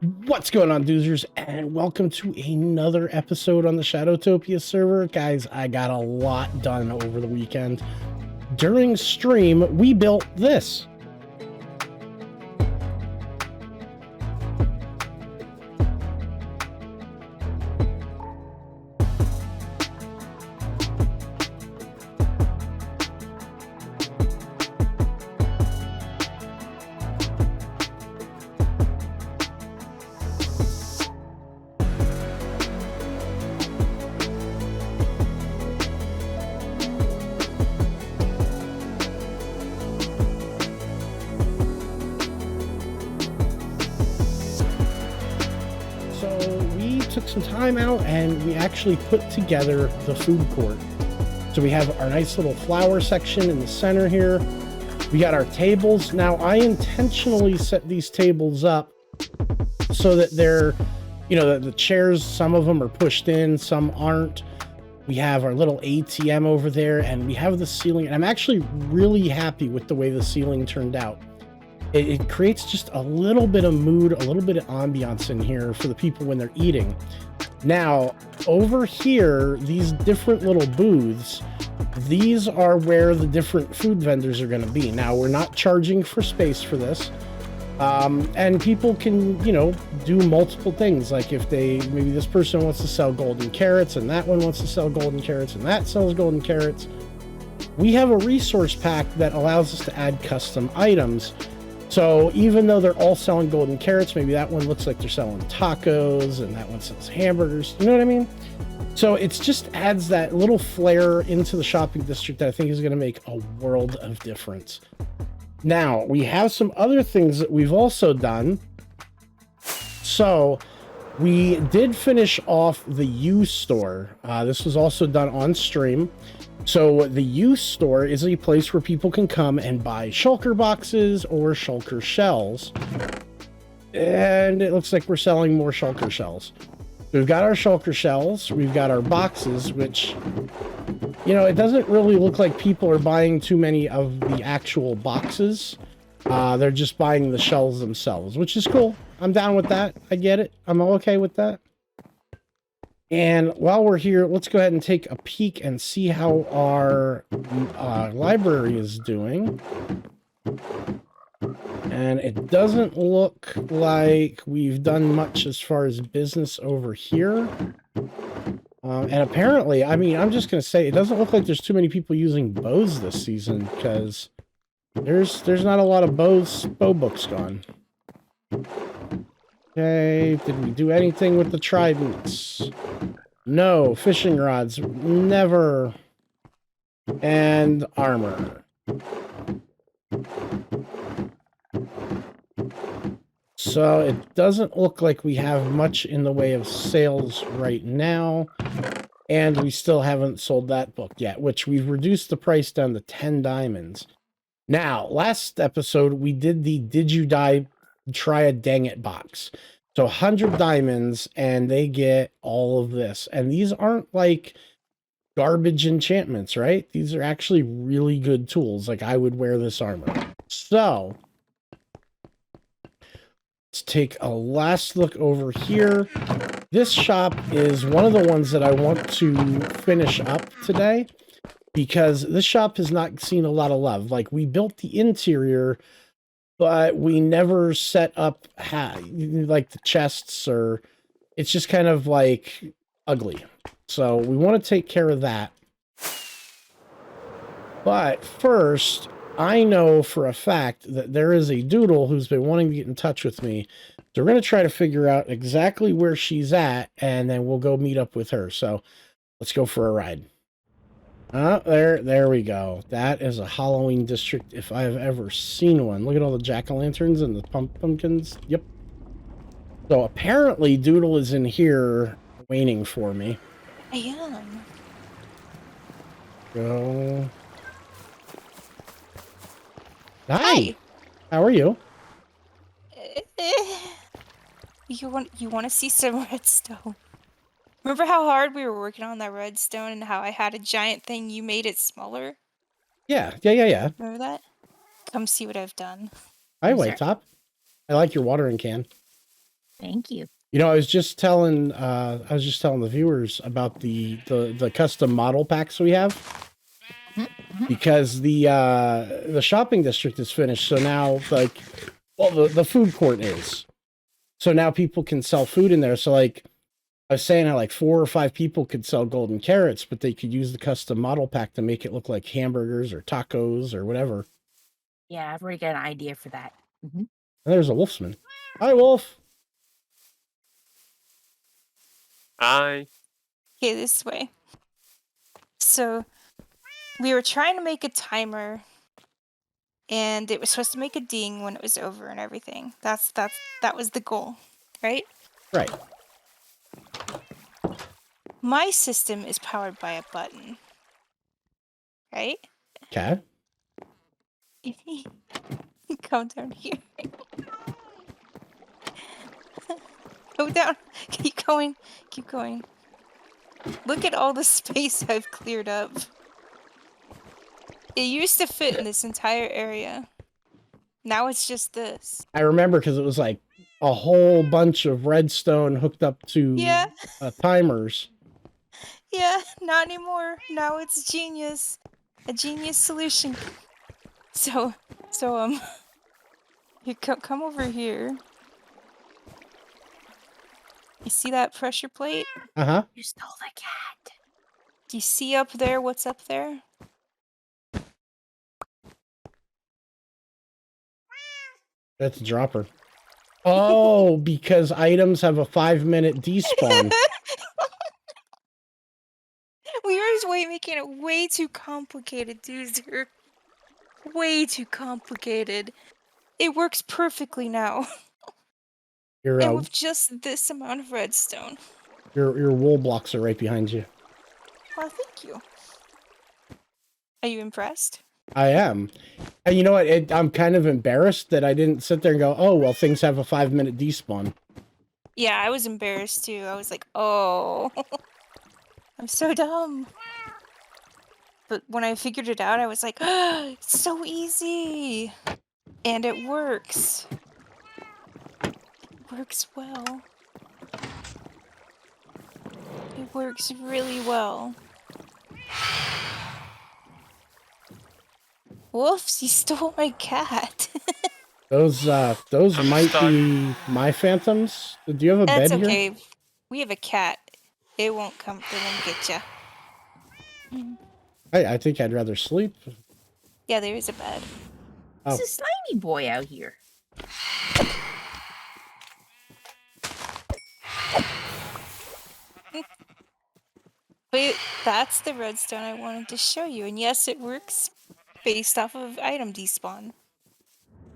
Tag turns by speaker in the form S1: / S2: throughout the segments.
S1: What's going on, Doozers, and welcome to another episode on the Shadowtopia server. Guys, I got a lot done over the weekend. During stream, we built this. Took some time out and we actually put together the food court. So we have our nice little flower section in the center here. We got our tables. Now I intentionally set these tables up so that they're, the chairs, some of them are pushed in, some aren't. We have our little ATM over there and we have the ceiling. And I'm actually really happy with the way the ceiling turned out. It creates just a little bit of mood, a little bit of ambiance in here for the people when they're eating. Now, over here, these different little booths, these are where the different food vendors are going to be. Now, we're not charging for space for this. And people can, do multiple things. Like if maybe this person wants to sell golden carrots and that one wants to sell golden carrots and that sells golden carrots. We have a resource pack that allows us to add custom items. So even though they're all selling golden carrots, maybe that one looks like they're selling tacos and that one sells hamburgers. You know what I mean? So it just adds that little flair into the shopping district that I think is going to make a world of difference. Now, we have some other things that we've also done. So we did finish off the U store. This was also done on stream. So the U store is a place where people can come and buy shulker boxes or shulker shells. And it looks like we're selling more shulker shells. We've got our shulker shells. We've got our boxes, which, it doesn't really look like people are buying too many of the actual boxes. They're just buying the shells themselves, which is cool. I'm down with that. I get it. I'm okay with that. And while we're here, let's go ahead and take a peek and see how our library is doing. And it doesn't look like we've done much as far as business over here. And apparently, I'm just going to say, it doesn't look like there's too many people using bows this season, because there's not a lot of bow books gone. Okay, did we do anything with the tridents? No. Fishing rods, never. And armor. So it doesn't look like we have much in the way of sales right now. And we still haven't sold that book yet, which we've reduced the price down to 10 diamonds. Now, last episode, we did the Did You Die? Try a Dang It box. So 100 diamonds and they get all of this. And these aren't like garbage enchantments, right? These are actually really good tools. Like I would wear this armor. So let's take a last look over here. This shop is one of the ones that I want to finish up today, because this shop has not seen a lot of love. Like we built the interior, but we never set up like the chests, or it's just kind of like ugly. So we want to take care of that. But first, I know for a fact that there is a doodle who's been wanting to get in touch with me. So we're going to try to figure out exactly where she's at, and then we'll go meet up with her. So let's go for a ride. There we go. That is a Halloween district if I've ever seen one. Look at all the jack-o'-lanterns and the pumpkins. Yep. So apparently Doodle is in here waiting for me.
S2: I am.
S1: Go. Hi. How are you?
S2: You want to see some redstone? Remember how hard we were working on that redstone and how I had a giant thing, you made it smaller?
S1: Yeah.
S2: Remember that? Come see what I've done.
S1: Hi, White Top. I like your watering can.
S3: Thank you.
S1: You know, I was just telling the viewers about the custom model packs we have. Because the shopping district is finished, so now the food court is. So now people can sell food in there. So like I was saying how like 4 or 5 people could sell golden carrots, but they could use the custom model pack to make it look like hamburgers or tacos or whatever.
S3: Yeah, I've already got an idea for that.
S1: And there's a wolfsman. Hi, Wolf.
S4: Hi.
S2: Okay, this way. So we were trying to make a timer, and it was supposed to make a ding when it was over and everything. That was the goal, right?
S1: Right.
S2: My system is powered by a button, right?
S1: Okay.
S2: Come down here. Go down. Keep going. Keep going. Look at all the space I've cleared up. It used to fit in this entire area. Now it's just this.
S1: I remember because it was like a whole bunch of redstone hooked up to timers.
S2: Yeah, not anymore. Now it's genius. A genius solution. So, you come over here. You see that pressure plate?
S1: Uh-huh.
S3: You stole the cat.
S2: Do you see up there what's up there?
S1: That's a dropper. Oh, because items have a 5-minute despawn.
S2: We were making it way too complicated, Doozer. Way too complicated. It works perfectly now. And with just this amount of redstone.
S1: Your wool blocks are right behind you.
S2: Well, thank you. Are you impressed?
S1: I am. And you know what? I'm kind of embarrassed that I didn't sit there and go, oh, well, things have a 5-minute despawn.
S2: Yeah, I was embarrassed too. I was like, oh, I'm so dumb. But when I figured it out, I was like, oh, it's so easy. And it works. It works well. It works really well. Wolves, you stole my cat.
S1: Those might be my phantoms. Do you have a
S2: That's
S1: bed
S2: okay.
S1: here?
S2: We have a cat. It won't come. They won't get you.
S1: I think I'd rather sleep.
S2: Yeah, there is a bed.
S3: There's a slimy boy out here.
S2: But that's the redstone I wanted to show you. And yes, it works based off of item despawn.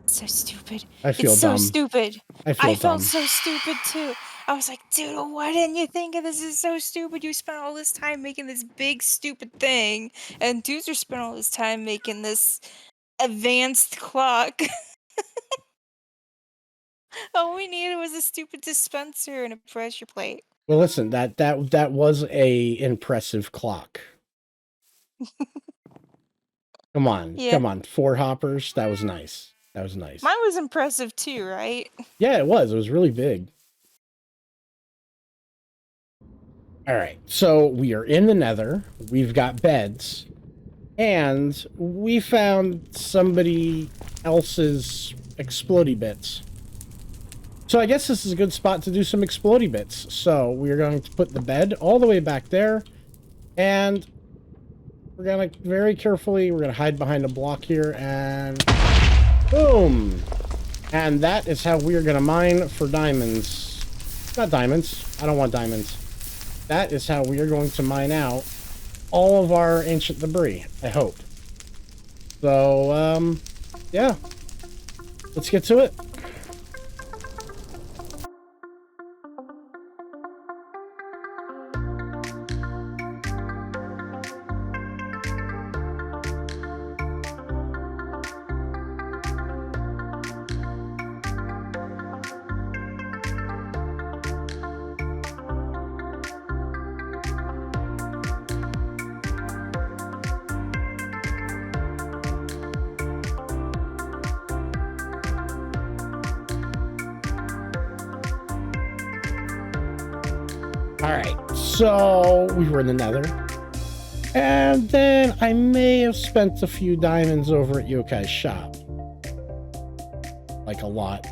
S2: So stupid.
S1: I feel
S2: it's so
S1: dumb.
S2: stupid.
S1: I
S2: felt
S1: dumb.
S2: so stupid too. I was like, dude, why didn't you think of this? This is so stupid. You spent all this time making this big stupid thing. And Doozer spent all this time making this advanced clock. All we needed was a stupid dispenser and a pressure plate.
S1: Well, listen, that was a impressive clock. Come on, come on, 4 hoppers. That was nice. That was nice.
S2: Mine was impressive too, right?
S1: Yeah, it was. It was really big. All right, so we are in the Nether. We've got beds, and we found somebody else's explodey bits. So I guess this is a good spot to do some explodey bits. So we're going to put the bed all the way back there, and we're going to very carefully, we're going to hide behind a block here, and boom! And that is how we are going to mine for diamonds. Not diamonds. I don't want diamonds. That is how we are going to mine out all of our ancient debris, I hope. So, yeah. Let's get to it. All right, so we were in the nether. And then I may have spent a few diamonds over at Yokai's shop. Like a lot.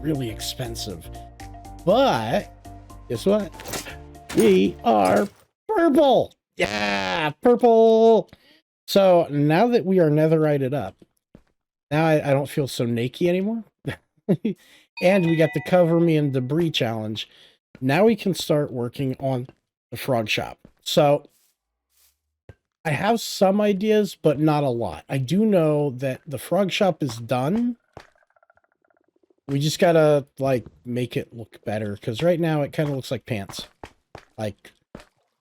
S1: Really expensive. But, guess what? We are purple! Yeah, purple! So, now that we are netherited up, now I don't feel so naked anymore. And we got the cover me in debris challenge. Now we can start working on the frog shop. So, I have some ideas, but not a lot. I do know that the frog shop is done. We just gotta, like, make it look better. Because right now it kind of looks like pants. Like,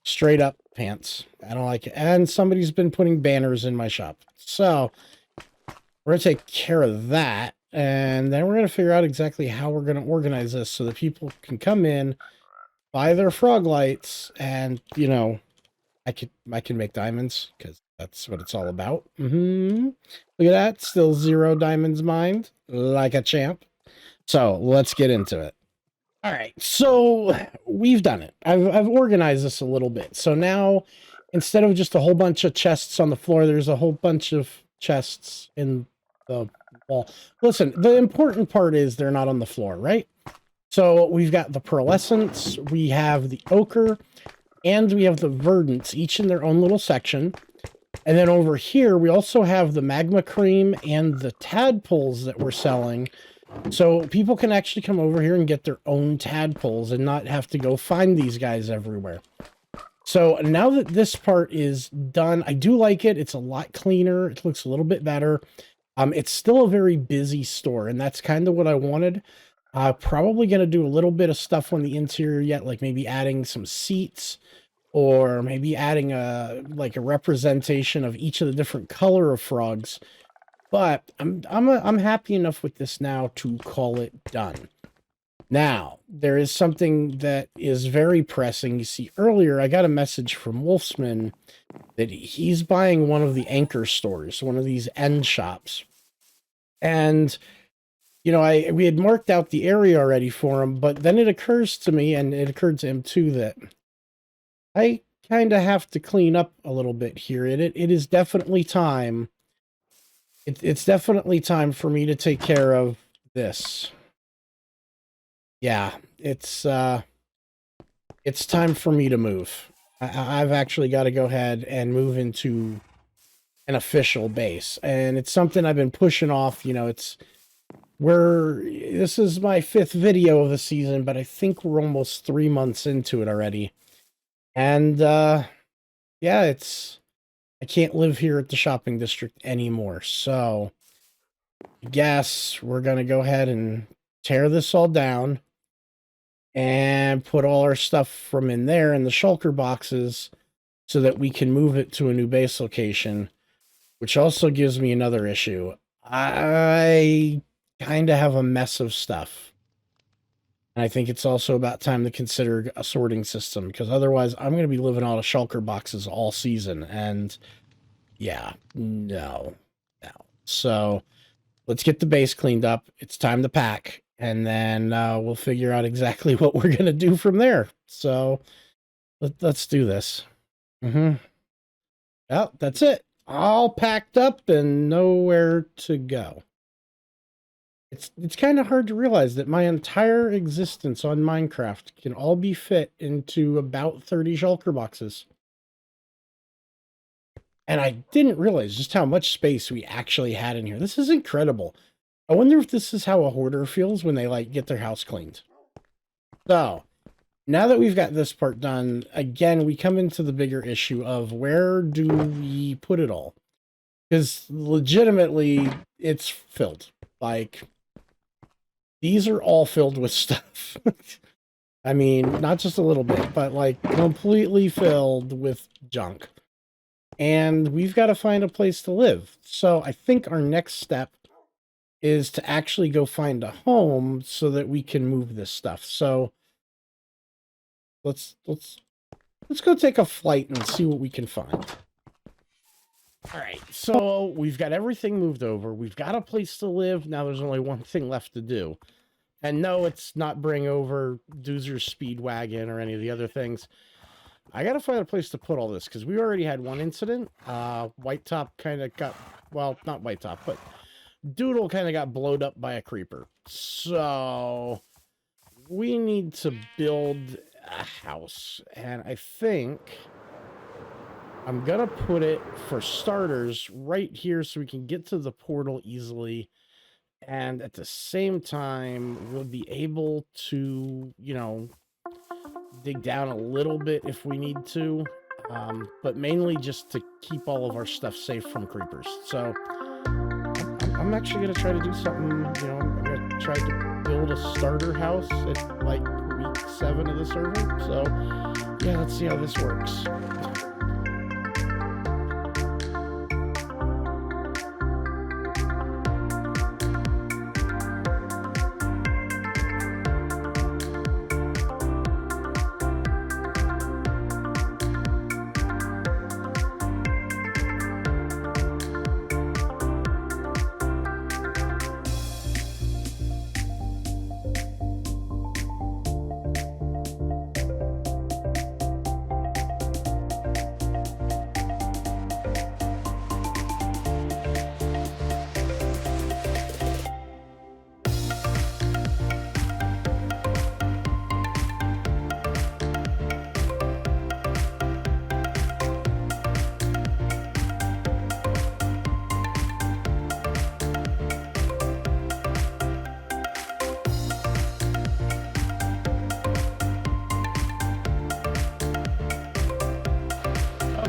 S1: straight up pants. I don't like it. And somebody's been putting banners in my shop. So, we're gonna take care of that. And then we're gonna figure out exactly how we're gonna organize this so that people can come in, buy their frog lights, and, you know, I can make diamonds, because that's what it's all about. Look at that. Still 0 diamonds mined. Like a champ. So, let's get into it. Alright, so we've done it. I've organized this a little bit. So now, instead of just a whole bunch of chests on the floor, there's a whole bunch of chests in the wall. Listen, the important part is they're not on the floor, right? So we've got the pearlescence, we have the ochre, and we have the verdants, each in their own little section. And then over here, we also have the magma cream and the tadpoles that we're selling. So people can actually come over here and get their own tadpoles and not have to go find these guys everywhere. So now that this part is done, I do like it. It's a lot cleaner. It looks a little bit better. It's still a very busy store, and that's kind of what I wanted. Probably going to do a little bit of stuff on the interior yet, like maybe adding some seats, or maybe adding a representation of each of the different color of frogs. But I'm happy enough with this now to call it done. Now, there is something that is very pressing. You see, earlier I got a message from Wolfsman that he's buying one of the anchor stores, one of these end shops. And, you know, we had marked out the area already for him, but then it occurs to me, and it occurred to him too, that I kind of have to clean up a little bit here. It is definitely time. It's definitely time for me to take care of this. Yeah, it's time for me to move. I've actually got to go ahead and move into an official base, and it's something I've been pushing off. You know, this is my 5th video of the season, but I think we're almost 3 months into it already. And yeah, I can't live here at the shopping district anymore. So I guess we're going to go ahead and tear this all down and put all our stuff from in there in the shulker boxes so that we can move it to a new base location, which also gives me another issue. I kind of have a mess of stuff. And I think it's also about time to consider a sorting system, because otherwise I'm going to be living out of shulker boxes all season. And yeah, no. So let's get the base cleaned up. It's time to pack. And then we'll figure out exactly what we're going to do from there. So let's do this. Well, that's it. All packed up and nowhere to go. It's kind of hard to realize that my entire existence on Minecraft can all be fit into about 30 shulker boxes. And I didn't realize just how much space we actually had in here. This is incredible. I wonder if this is how a hoarder feels when they, like, get their house cleaned. So, now that we've got this part done, again, we come into the bigger issue of where do we put it all? Because legitimately, it's filled. Like, these are all filled with stuff. I mean, not just a little bit, but like completely filled with junk. And we've got to find a place to live. So I think our next step is to actually go find a home so that we can move this stuff. So let's go take a flight and see what we can find. All right, so we've got everything moved over. We've got a place to live. Now there's only one thing left to do. And no, it's not bring over Doozer's Speedwagon or any of the other things. I gotta find a place to put all this, because we already had one incident. White Top kind of got, well, not White Top, but Doodle kind of got blowed up by a creeper. So we need to build a house. And I think I'm gonna put it, for starters, right here so we can get to the portal easily. And at the same time, we'll be able to, you know, dig down a little bit if we need to. But mainly just to keep all of our stuff safe from creepers. So I'm actually going to try to do something, you know, I'm going to try to build a starter house at like week 7 of the server. So yeah, let's see how this works.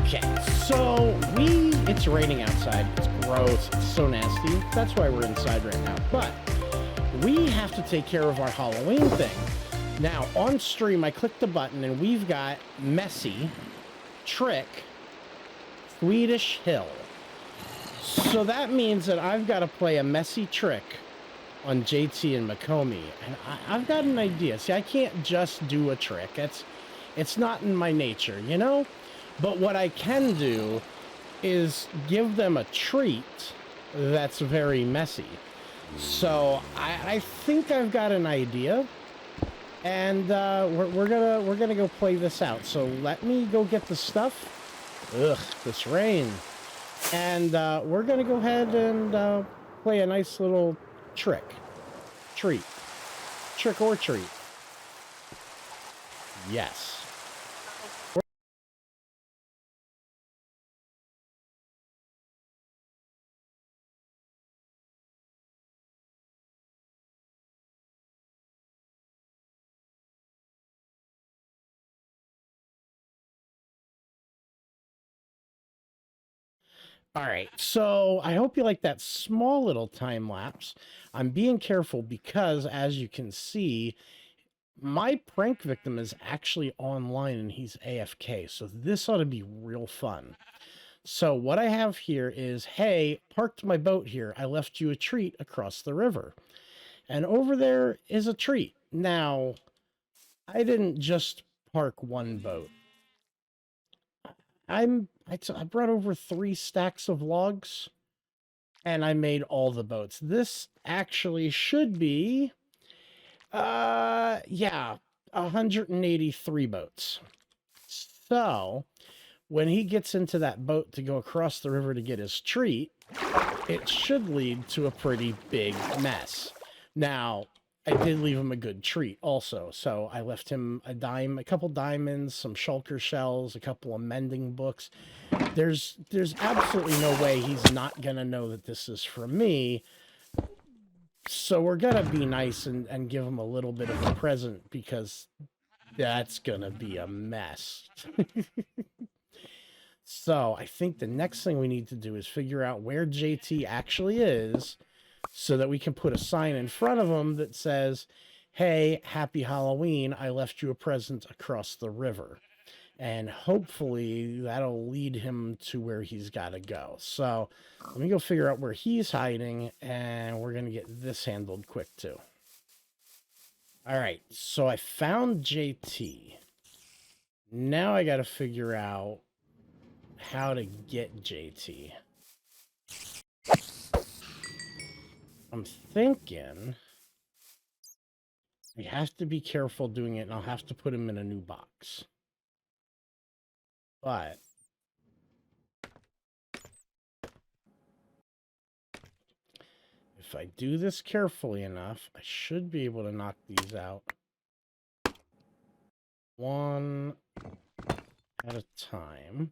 S1: Okay, so it's raining outside. It's gross. It's so nasty. That's why we're inside right now. But we have to take care of our Halloween thing. Now, on stream, I clicked the button, and we've got Messy, Trick, Swedish Hill. So that means that I've got to play a Messy Trick on JT and Makomi. And I've got an idea. See, I can't just do a trick. It's not in my nature, you know? But what I can do is give them a treat that's very messy. So I think I've got an idea, and we're gonna go play this out. So let me go get the stuff. Ugh, this rain, and we're gonna go ahead and play a nice little trick or treat. Yes. All right, so I hope you like that small little time lapse. I'm being careful because, as you can see, my prank victim is actually online and he's AFK, so this ought to be real fun. So what I have here is, hey, parked my boat here. I left you a treat across the river. And over there is a treat. Now, I didn't just park one boat. I brought over 3 stacks of logs, and I made all the boats. This actually should be, yeah, 183 boats. So, when he gets into that boat to go across the river to get his treat, it should lead to a pretty big mess. Now, I did leave him a good treat also. So I left him a couple diamonds, some shulker shells, a couple of mending books. There's absolutely no way he's not going to know that this is from me. So we're going to be nice and give him a little bit of a present, because that's going to be a mess. So I think the next thing we need to do is figure out where JT actually is, so that we can put a sign in front of him that says, hey, happy Halloween, I left you a present across the river. And hopefully that'll lead him to where he's got to go. So let me go figure out where he's hiding, and we're going to get this handled quick too. All right, so I found JT. Now I got to figure out how to get JT. I'm thinking We have to be careful doing it, and I'll have to put him in a new box. But if I do this carefully enough, I should be able to knock these out one at a time.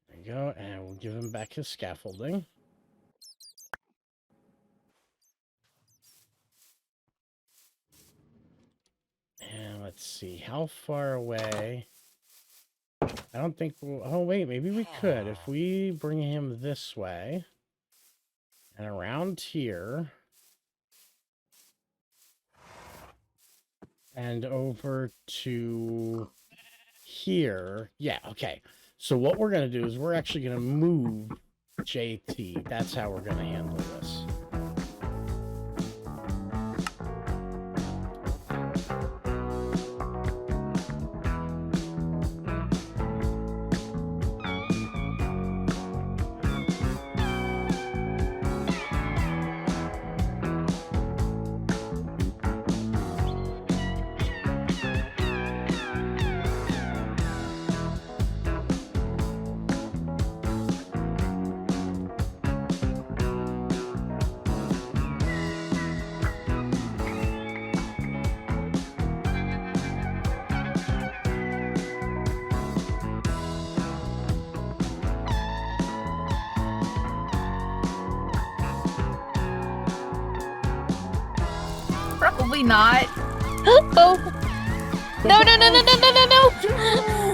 S1: There we go, and we'll give him back his scaffolding. And let's see, how far away? I don't think we'll... Oh, wait, maybe we could. If we bring him this way and around here and over to here. Yeah, okay. So what we're going to do is we're actually going to move JT. That's how we're going to handle this.
S3: Probably not.
S2: Oh! No, no, no, no, no, no, no, no!